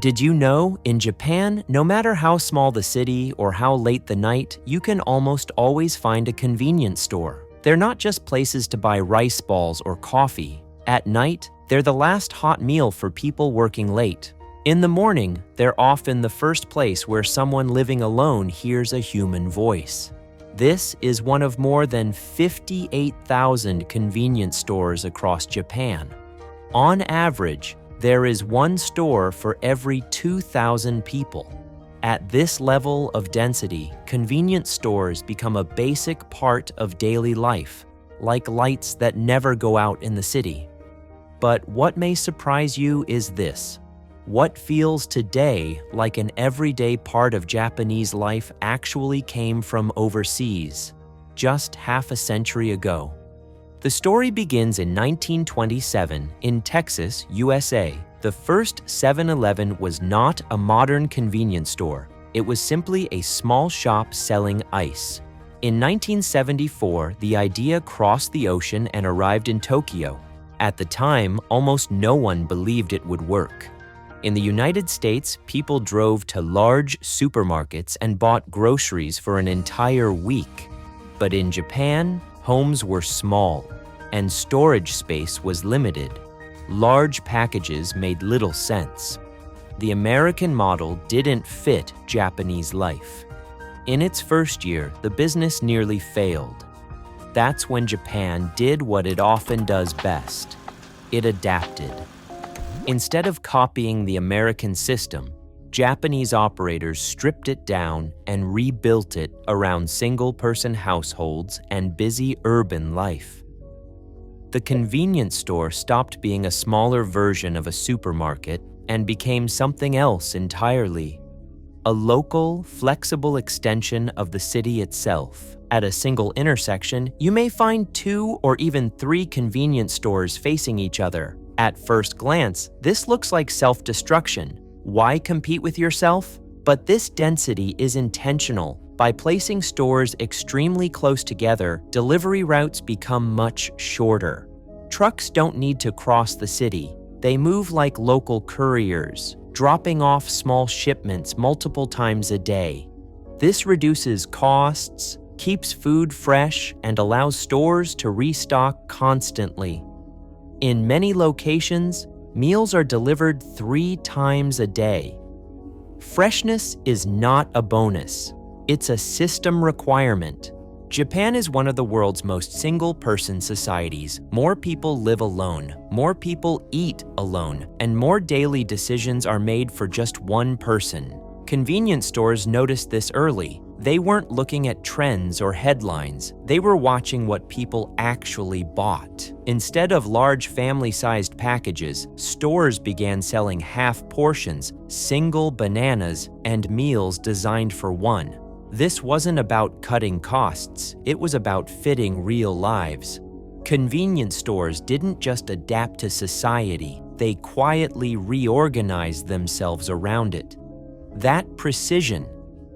Did you know, in Japan, no matter how small the city or how late the night, you can almost always find a convenience store. They're not just places to buy rice balls or coffee. At night, they're the last hot meal for people working late. In the morning, they're often the first place where someone living alone hears a human voice. This is one of more than 58,000 convenience stores across Japan. On average, there is one store for every 2,000 people. At this level of density, convenience stores become a basic part of daily life, like lights that never go out in the city. But what may surprise you is this. What feels today like an everyday part of Japanese life actually came from overseas, just half a century ago. The story begins in 1927 in Texas, USA. The first 7-Eleven was not a modern convenience store. It was simply a small shop selling ice. In 1974, the idea crossed the ocean and arrived in Tokyo. At the time, almost no one believed it would work. In the United States, people drove to large supermarkets and bought groceries for an entire week. But in Japan, homes were small, and storage space was limited. Large packages made little sense. The American model didn't fit Japanese life. In its first year, the business nearly failed. That's when Japan did what it often does best. It adapted. Instead of copying the American system, Japanese operators stripped it down and rebuilt it around single-person households and busy urban life. The convenience store stopped being a smaller version of a supermarket and became something else entirely. A local, flexible extension of the city itself. At a single intersection, you may find 2 or even 3 convenience stores facing each other. At first glance, this looks like self-destruction. Why compete with yourself? But this density is intentional. By placing stores extremely close together, delivery routes become much shorter. Trucks don't need to cross the city. They move like local couriers, dropping off small shipments multiple times a day. This reduces costs, keeps food fresh, and allows stores to restock constantly. In many locations, meals are delivered 3 times a day. Freshness is not a bonus. It's a system requirement. Japan is one of the world's most single-person societies. More people live alone, more people eat alone, and more daily decisions are made for just one person. Convenience stores noticed this early. They weren't looking at trends or headlines. They were watching what people actually bought. Instead of large family-sized packages, stores began selling half portions, single bananas, and meals designed for one. This wasn't about cutting costs. It was about fitting real lives. Convenience stores didn't just adapt to society. They quietly reorganized themselves around it. That precision,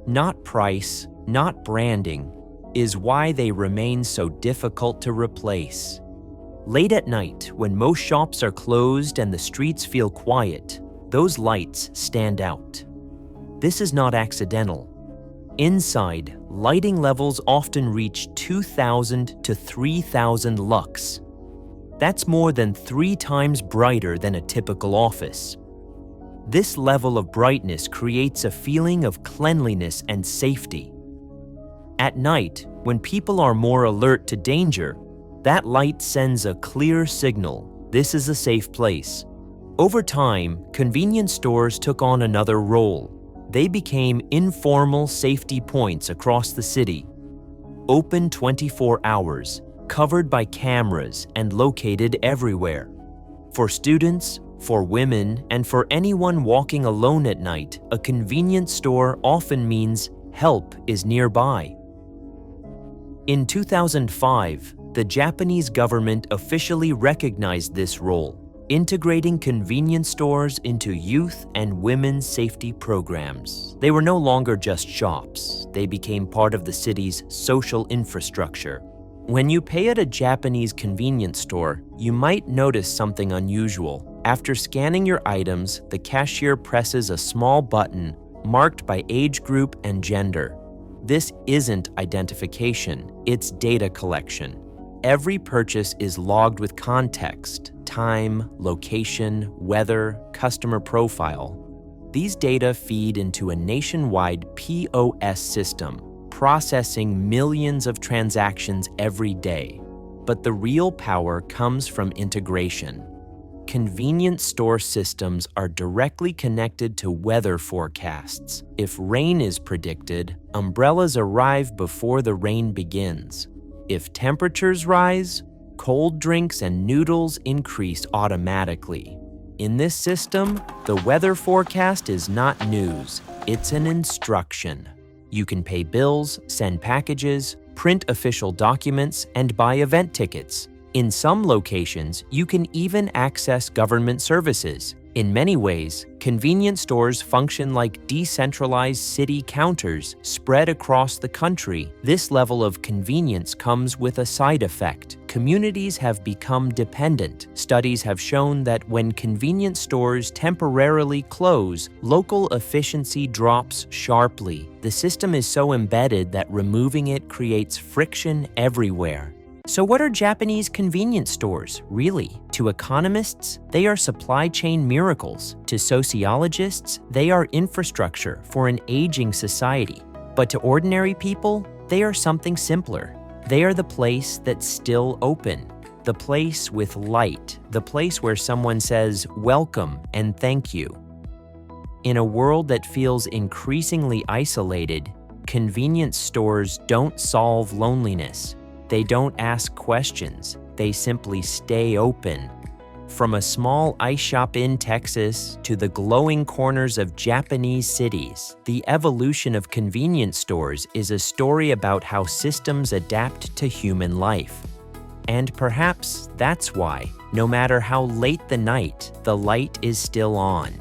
not price, not branding, is why they remain so difficult to replace. Late at night, when most shops are closed and the streets feel quiet, those lights stand out. This is not accidental. Inside, lighting levels often reach 2,000 to 3,000 lux. That's more than 3 times brighter than a typical office. This level of brightness creates a feeling of cleanliness and safety. At night, when people are more alert to danger, that light sends a clear signal: this is a safe place. Over time, convenience stores took on another role. They became informal safety points across the city. Open 24 hours, covered by cameras and located everywhere. For students, for women, and for anyone walking alone at night, a convenience store often means help is nearby. In 2005, the Japanese government officially recognized this role, integrating convenience stores into youth and women's safety programs. They were no longer just shops. They became part of the city's social infrastructure. When you pay at a Japanese convenience store, you might notice something unusual. After scanning your items, the cashier presses a small button marked by age group and gender. This isn't identification, it's data collection. Every purchase is logged with context, time, location, weather, customer profile. These data feed into a nationwide POS system, processing millions of transactions every day. But the real power comes from integration. Convenience store systems are directly connected to weather forecasts. If rain is predicted, umbrellas arrive before the rain begins. If temperatures rise, cold drinks and noodles increase automatically. In this system, the weather forecast is not news, it's an instruction. You can pay bills, send packages, print official documents, and buy event tickets. In some locations, you can even access government services. In many ways, convenience stores function like decentralized city counters spread across the country. This level of convenience comes with a side effect. Communities have become dependent. Studies have shown that when convenience stores temporarily close, local efficiency drops sharply. The system is so embedded that removing it creates friction everywhere. So what are Japanese convenience stores, really? To economists, they are supply chain miracles. To sociologists, they are infrastructure for an aging society. But to ordinary people, they are something simpler. They are the place that's still open, the place with light, the place where someone says welcome and thank you. In a world that feels increasingly isolated, convenience stores don't solve loneliness. They don't ask questions, they simply stay open. From a small ice shop in Texas to the glowing corners of Japanese cities, the evolution of convenience stores is a story about how systems adapt to human life. And perhaps that's why, no matter how late the night, the light is still on.